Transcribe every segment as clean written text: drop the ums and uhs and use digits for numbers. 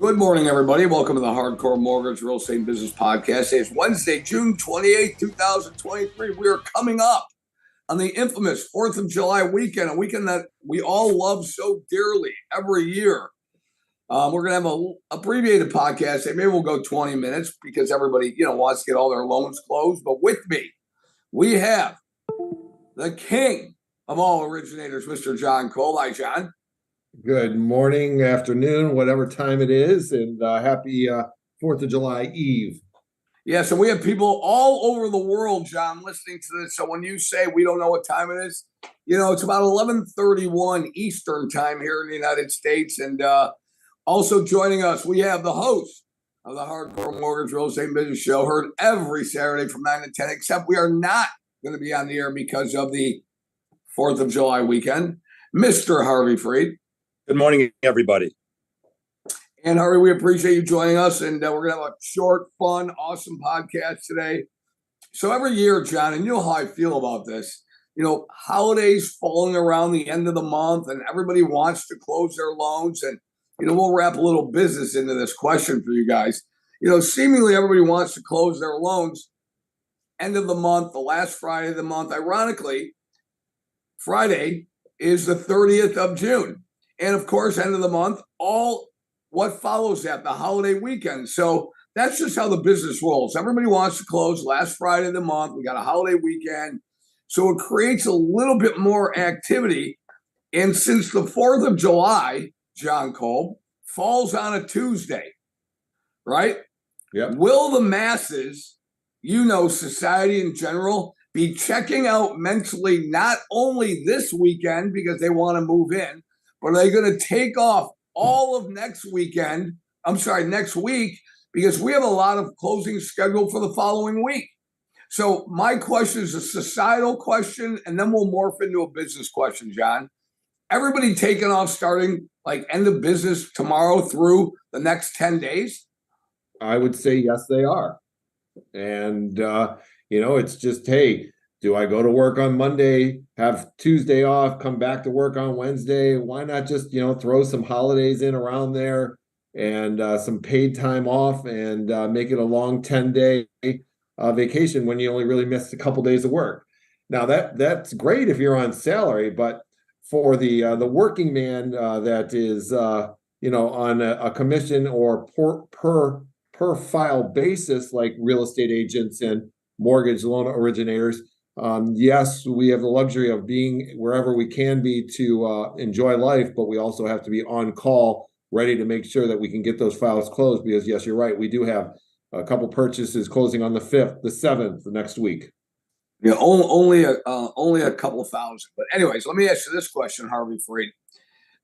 Good morning, everybody. Welcome to the Hardcore Mortgage Real Estate Business Podcast. It's Wednesday, June 28th, 2023. We are coming up on the infamous 4th of July weekend, a weekend that we all love so dearly every year. We're going to have an abbreviated podcast. Maybe we'll go 20 minutes because everybody, wants to get all their loans closed. But with me, we have the king of all originators, Mr. John Cole. Hi, John. Good morning, afternoon, whatever time it is, and happy 4th of July Eve. Yeah, so we have people all over the world, John, listening to this. So when you say we don't know what time it is, it's about 11:31 Eastern time here in the United States. And also joining us, we have the host of the Hardcore Mortgage Real Estate Business Show, heard every Saturday from 9 to 10, except we are not going to be on the air because of the 4th of July weekend, Mr. Harvey Freed. Good morning, everybody. And Harvey, we appreciate you joining us. And we're going to have a short, fun, awesome podcast today. So every year, John, and you know how I feel about this, holidays falling around the end of the month and everybody wants to close their loans. And, we'll wrap a little business into this question for you guys. Seemingly everybody wants to close their loans end of the month, the last Friday of the month. Ironically, Friday is the 30th of June. And of course, end of the month, all what follows that, the holiday weekend. So that's just how the business rolls. Everybody wants to close last Friday of the month. We got a holiday weekend. So it creates a little bit more activity. And since the 4th of July, John Cole, falls on a Tuesday, right? Yeah. Will the masses, society in general, be checking out mentally not only this weekend because they want to move in, but are they going to take off all of next week, because we have a lot of closings scheduled for the following week. So my question is a societal question, and then we'll morph into a business question, John. Everybody taking off starting like end of business tomorrow through the next 10 days? I would say yes, they are. And, it's just, hey, do I go to work on Monday, have Tuesday off, come back to work on Wednesday? Why not just, throw some holidays in around there and some paid time off and make it a long 10-day vacation when you only really missed a couple days of work? Now, that's great if you're on salary, but for the working man that is, on a commission or per file basis, like real estate agents and mortgage loan originators, yes, we have the luxury of being wherever we can be to enjoy life, but we also have to be on call, ready to make sure that we can get those files closed. Because yes, you're right, we do have a couple purchases closing on the 5th, the 7th, the next week. Yeah, only a couple thousand. But anyways, let me ask you this question, Harvey Freed.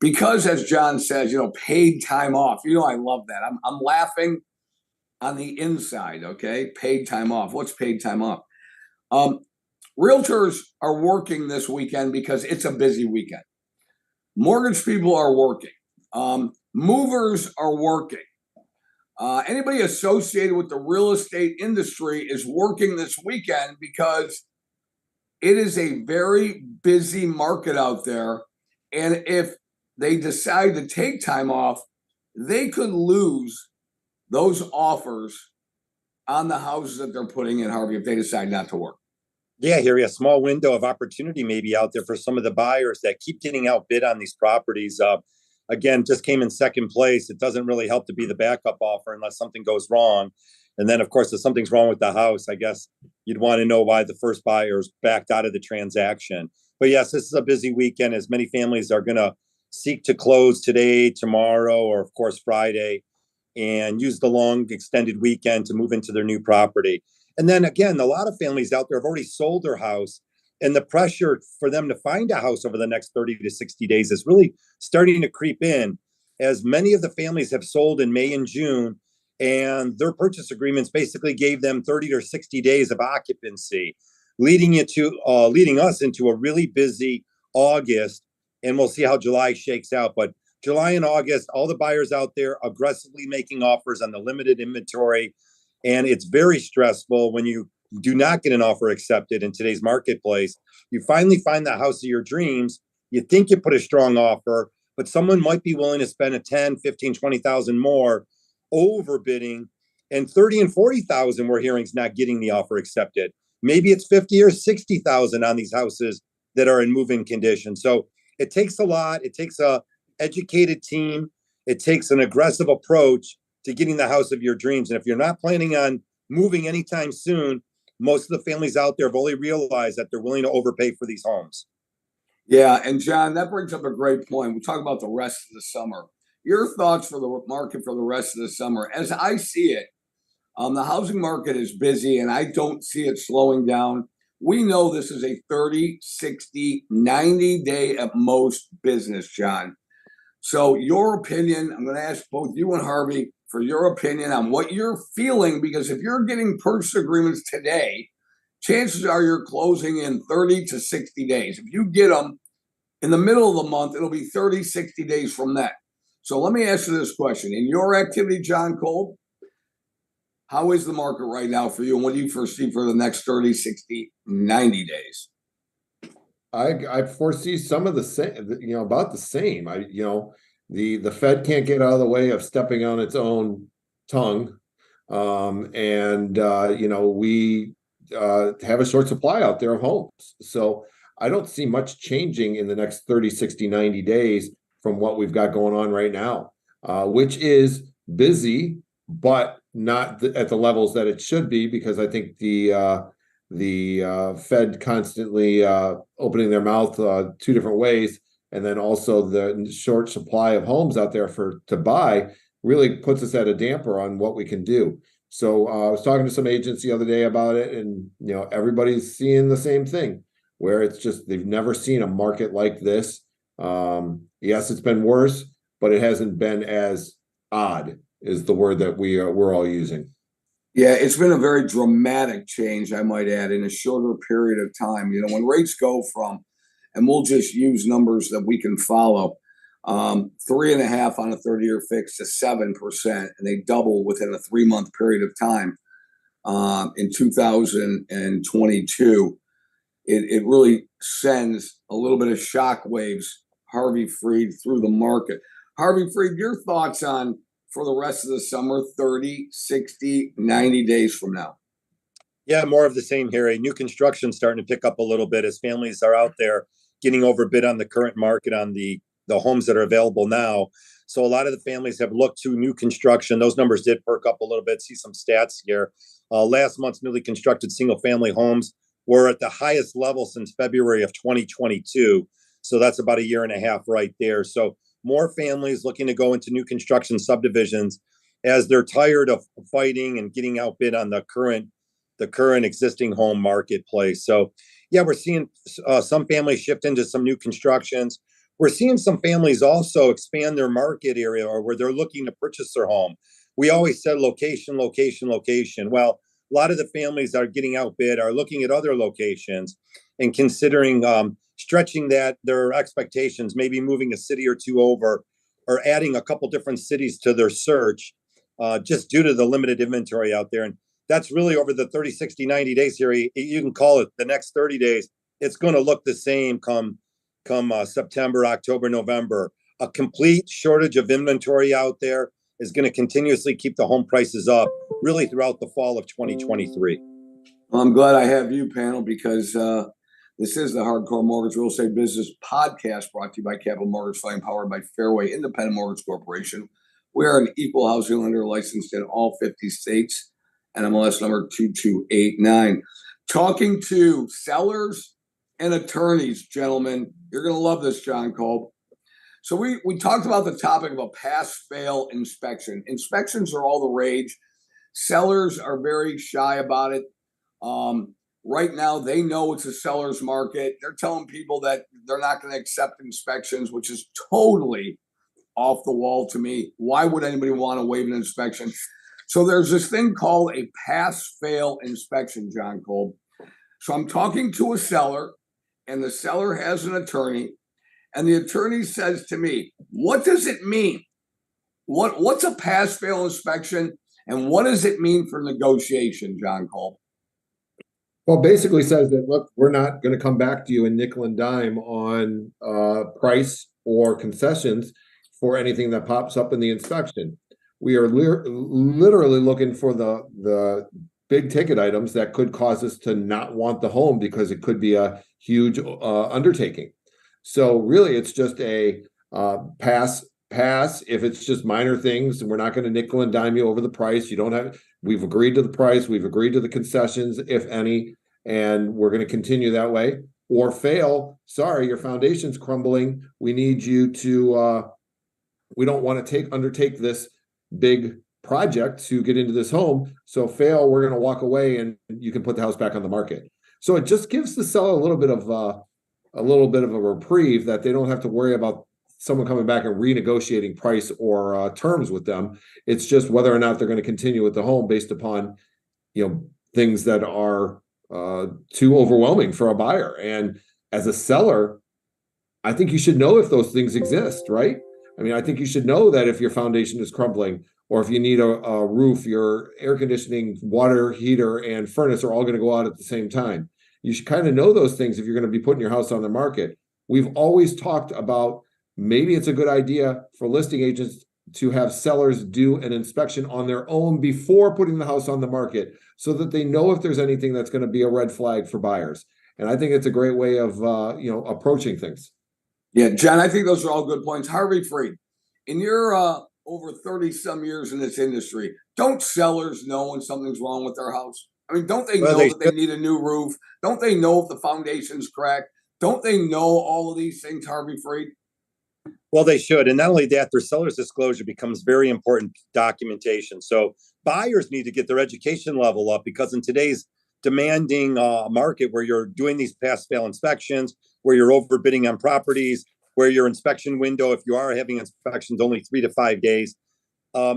Because as John says, paid time off. I love that. I'm laughing on the inside. Okay, paid time off. What's paid time off? Realtors are working this weekend because it's a busy weekend. Mortgage people are working. Movers are working. Anybody associated with the real estate industry is working this weekend because it is a very busy market out there. And if they decide to take time off, they could lose those offers on the houses that they're putting in, Harvey, if they decide not to work. Yeah, here a small window of opportunity maybe out there for some of the buyers that keep getting outbid on these properties. Again, just came in second place. It doesn't really help to be the backup offer unless something goes wrong. And then, of course, if something's wrong with the house, I guess you'd want to know why the first buyers backed out of the transaction. But yes, this is a busy weekend as many families are going to seek to close today, tomorrow, or of course, Friday, and use the long extended weekend to move into their new property. And then again, a lot of families out there have already sold their house, and the pressure for them to find a house over the next 30 to 60 days is really starting to creep in, as many of the families have sold in May and June, and their purchase agreements basically gave them 30 or 60 days of occupancy, leading us into a really busy August. And we'll see how July shakes out. But July and August, all the buyers out there aggressively making offers on the limited inventory. And it's very stressful when you do not get an offer accepted in today's marketplace. You finally find the house of your dreams. You think you put a strong offer, but someone might be willing to spend a 10, 15, 20,000 more overbidding, and 30 and 40,000 we're hearing is not getting the offer accepted. Maybe it's 50 or 60,000 on these houses that are in move-in condition. So it takes a lot. It takes a educated team. It takes an aggressive approach to getting the house of your dreams. And if you're not planning on moving anytime soon, most of the families out there have only realized that they're willing to overpay for these homes. Yeah, and John, that brings up a great point. We talk about the rest of the summer. Your thoughts for the market for the rest of the summer? As I see it, the housing market is busy, and I don't see it slowing down. We know this is a 30, 60, 90 day at most business, John. So your opinion, I'm going to ask both you and Harvey for your opinion on what you're feeling, because if you're getting purchase agreements today, chances are you're closing in 30 to 60 days. If you get them in the middle of the month, it'll be 30, 60 days from that. So let me ask you this question. In your activity, John Kolb, how is the market right now for you? And what do you foresee for the next 30, 60, 90 days? I foresee some of the same, about the same. The Fed can't get out of the way of stepping on its own tongue. We have a short supply out there of homes. So I don't see much changing in the next 30, 60, 90 days from what we've got going on right now, which is busy, but not at the levels that it should be, because I think the Fed constantly opening their mouth two different ways, and then also the short supply of homes out there to buy really puts us at a damper on what we can do. So I was talking to some agents the other day about it, and everybody's seeing the same thing, where it's just they've never seen a market like this. Yes, it's been worse, but it hasn't been as odd, is the word that we're all using. Yeah, it's been a very dramatic change, I might add, in a shorter period of time. When rates go from, and we'll just use numbers that we can follow, 3.5 on a 30-year fix to 7%, and they double within a 3-month period of time. In 2022, it really sends a little bit of shock waves, Harvey Freed, through the market. Harvey Freed, your thoughts on for the rest of the summer, 30, 60, 90 days from now? Yeah, more of the same here. New construction starting to pick up a little bit as families are out there getting overbid on the current market on the homes that are available now. So a lot of the families have looked to new construction. Those numbers did perk up a little bit. See some stats here. Last month's newly constructed single family homes were at the highest level since February of 2022. So that's about a year and a half right there. So more families looking to go into new construction subdivisions as they're tired of fighting and getting outbid on the current existing home marketplace. So yeah, we're seeing some families shift into some new constructions. We're seeing some families also expand their market area, or where they're looking to purchase their home. We always said location, location, location. Well, a lot of the families that are getting outbid are looking at other locations and considering stretching their expectations, maybe moving a city or two over, or adding a couple different cities to their search, just due to the limited inventory out there. And that's really over the 30, 60, 90 days here. You can call it the next 30 days. It's going to look the same come September, October, November. A complete shortage of inventory out there is going to continuously keep the home prices up really throughout the fall of 2023. Well, I'm glad I have you, panel, because this is the Hardcore Mortgage Real Estate Business Podcast, brought to you by Capital Mortgage Funding, powered by Fairway Independent Mortgage Corporation. We are an equal housing lender licensed in all 50 states, and MLS number 2289. Talking to sellers and attorneys, gentlemen. You're going to love this, John Kolb. So we talked about the topic of a pass-fail inspection. Inspections are all the rage. Sellers are very shy about it. Right now, they know it's a seller's market. They're telling people that they're not going to accept inspections, which is totally off the wall to me. Why would anybody want to waive an inspection? So there's this thing called a pass-fail inspection, John Kolb. So I'm talking to a seller, and the seller has an attorney, and the attorney says to me, what does it mean? What's a pass-fail inspection, and what does it mean for negotiation, John Kolb? Well, basically says that, look, we're not going to come back to you in nickel and dime on price or concessions for anything that pops up in the inspection. We are literally looking for the big ticket items that could cause us to not want the home because it could be a huge undertaking. So really, it's just a pass. If it's just minor things, and we're not going to nickel and dime you over the price. We've agreed to the price. We've agreed to the concessions, if any, and we're going to continue that way. Or fail. Sorry, your foundation's crumbling. We need you to. We don't want to undertake this big project to get into this home. So fail. We're going to walk away, and you can put the house back on the market. So it just gives the seller a little bit of a reprieve that they don't have to worry about someone coming back and renegotiating price or terms with them. It's just whether or not they're going to continue with the home based upon, things that are too overwhelming for a buyer. And as a seller, I think you should know if those things exist, right? I mean, I think you should know that if your foundation is crumbling, or if you need a roof, your air conditioning, water heater, and furnace are all going to go out at the same time. You should kind of know those things if you're going to be putting your house on the market. We've always talked about maybe it's a good idea for listing agents to have sellers do an inspection on their own before putting the house on the market, so that they know if there's anything that's going to be a red flag for buyers. And I think it's a great way of approaching things. Yeah, John, I think those are all good points. Harvey Freed, in your over 30 some years in this industry, don't sellers know when something's wrong with their house? I mean, don't they know that they need a new roof? Don't they know if the foundation's cracked? Don't they know all of these things, Harvey Freed? Well, they should. And not only that, their seller's disclosure becomes very important documentation. So buyers need to get their education level up, because in today's demanding market, where you're doing these pass-fail inspections, where you're overbidding on properties, where your inspection window, if you are having inspections, only 3 to 5 days,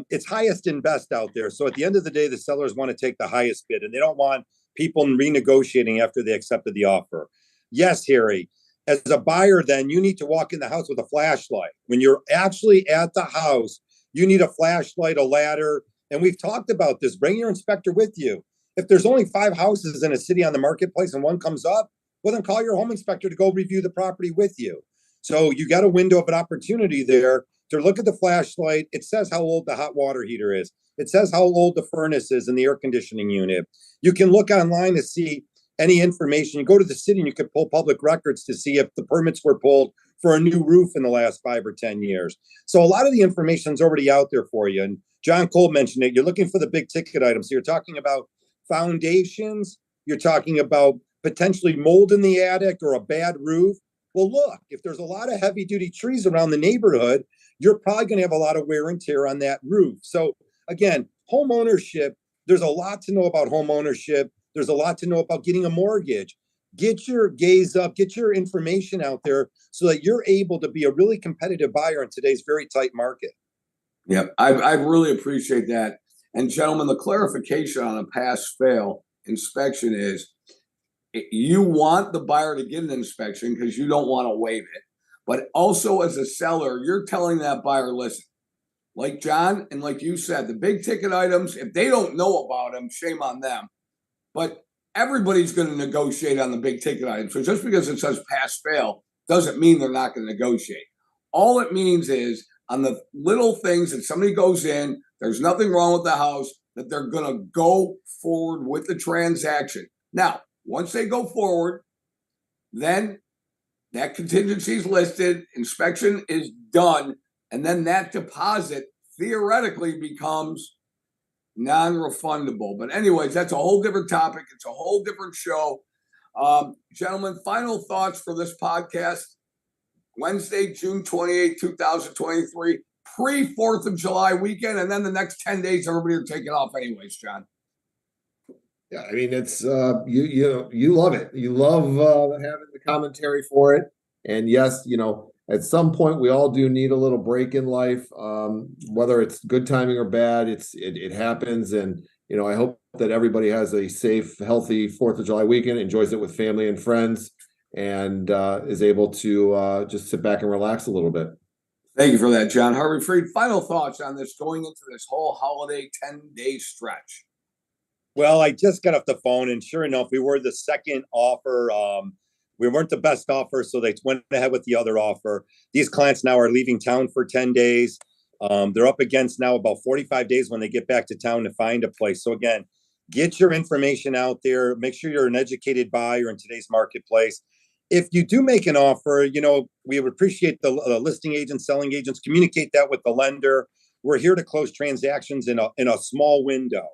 it's highest and best out there. So at the end of the day, the sellers want to take the highest bid, and they don't want people renegotiating after they accepted the offer. Yes, Harry, as a buyer, then you need to walk in the house with a flashlight. When you're actually at the house, you need a flashlight, a ladder. And we've talked about this. Bring your inspector with you. If there's only 5 houses in a city on the marketplace and one comes up, well, then call your home inspector to go review the property with you. So you got a window of an opportunity there to look at the flashlight. It says how old the hot water heater is. It says how old the furnace is in the air conditioning unit. You can look online to see any information. You go to the city and you can pull public records to see if the permits were pulled for a new roof in the last 5 or 10 years. So a lot of the information is already out there for you. And John Cole mentioned it. You're looking for the big ticket items. So you're talking about foundations. You're talking about potentially mold in the attic or a bad roof. Well, look, if there's a lot of heavy duty trees around the neighborhood, you're probably going to have a lot of wear and tear on that roof. So again, home ownership, there's a lot to know about home ownership. There's a lot to know about getting a mortgage. Get your gaze up, get your information out there so that you're able to be a really competitive buyer in today's very tight market. Yeah, I really appreciate that. And gentlemen, the clarification on a pass-fail inspection is you want the buyer to get an inspection because you don't want to waive it. But also as a seller, you're telling that buyer, listen, like John and like you said, the big ticket items, if they don't know about them, shame on them. But everybody's going to negotiate on the big ticket items. So just because it says pass-fail doesn't mean they're not going to negotiate. All it means is on the little things that somebody goes in, there's nothing wrong with the house, that they're going to go forward with the transaction. Now, once they go forward, then that contingency is listed, inspection is done, and then that deposit theoretically becomes non-refundable. But anyways, that's a whole different topic. It's a whole different show. Gentlemen, final thoughts for this podcast. Wednesday, June 28, 2023, pre-4th of July weekend, and then the next 10 days, everybody are taking off anyways, John. Yeah, I mean, it's you love it. You love having the commentary for it. And yes, at some point we all do need a little break in life. Whether it's good timing or bad, it happens. And I hope that everybody has a safe, healthy 4th of July weekend, enjoys it with family and friends, and is able to just sit back and relax a little bit. Thank you for that, John. Harvey Freed, final thoughts on this going into this whole holiday 10-day stretch. Well, I just got off the phone, and sure enough, we were the second offer we weren't the best offer, so they went ahead with the other offer. These clients now are leaving town for 10 days. They're up against now about 45 days when they get back to town to find a place. So again, get your information out there. Make sure you're an educated buyer in today's marketplace. If you do make an offer, we would appreciate the listing agents, selling agents, communicate that with the lender. We're here to close transactions in a small window.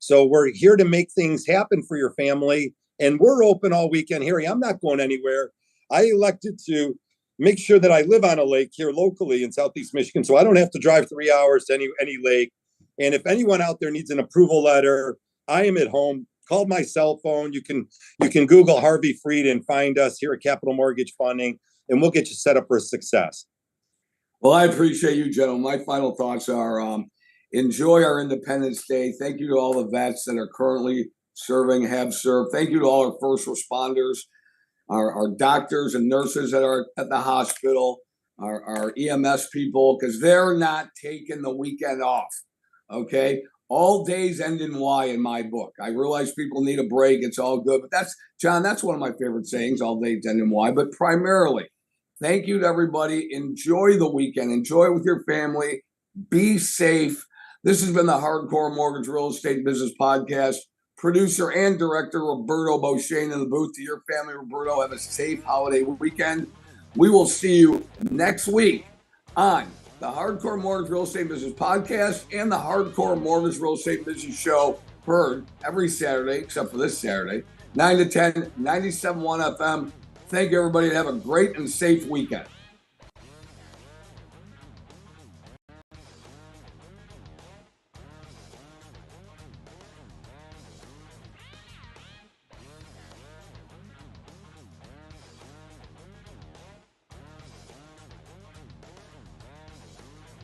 So we're here to make things happen for your family. And we're open all weekend. Harry, I'm not going anywhere. I elected to make sure that I live on a lake here locally in Southeast Michigan, so I don't have to drive 3 hours to any lake. And if anyone out there needs an approval letter, I am at home. Call my cell phone. You can Google Harvey Fried and find us here at Capital Mortgage Funding, and we'll get you set up for success. Well, I appreciate you, gentlemen. My final thoughts are enjoy our Independence Day. Thank you to all the vets that are currently serving, have served. Thank you to all our first responders, our doctors and nurses that are at the hospital, our EMS people, because they're not taking the weekend off. Okay. All days end in Y in my book. I realize people need a break. It's all good. But that's one of my favorite sayings, all days end in Y. But primarily, thank you to everybody. Enjoy the weekend. Enjoy it with your family. Be safe. This has been the Hardcore Mortgage Real Estate Business Podcast. Producer and director Roberto Beauchene in the booth. To your family, Roberto, have a safe holiday weekend. We will see you next week on the Hardcore Mortgage Real Estate Business Podcast and the Hardcore Mortgage Real Estate Business Show, heard every Saturday, except for this Saturday, 9 to 10, 97.1 FM. Thank you, everybody, and have a great and safe weekend.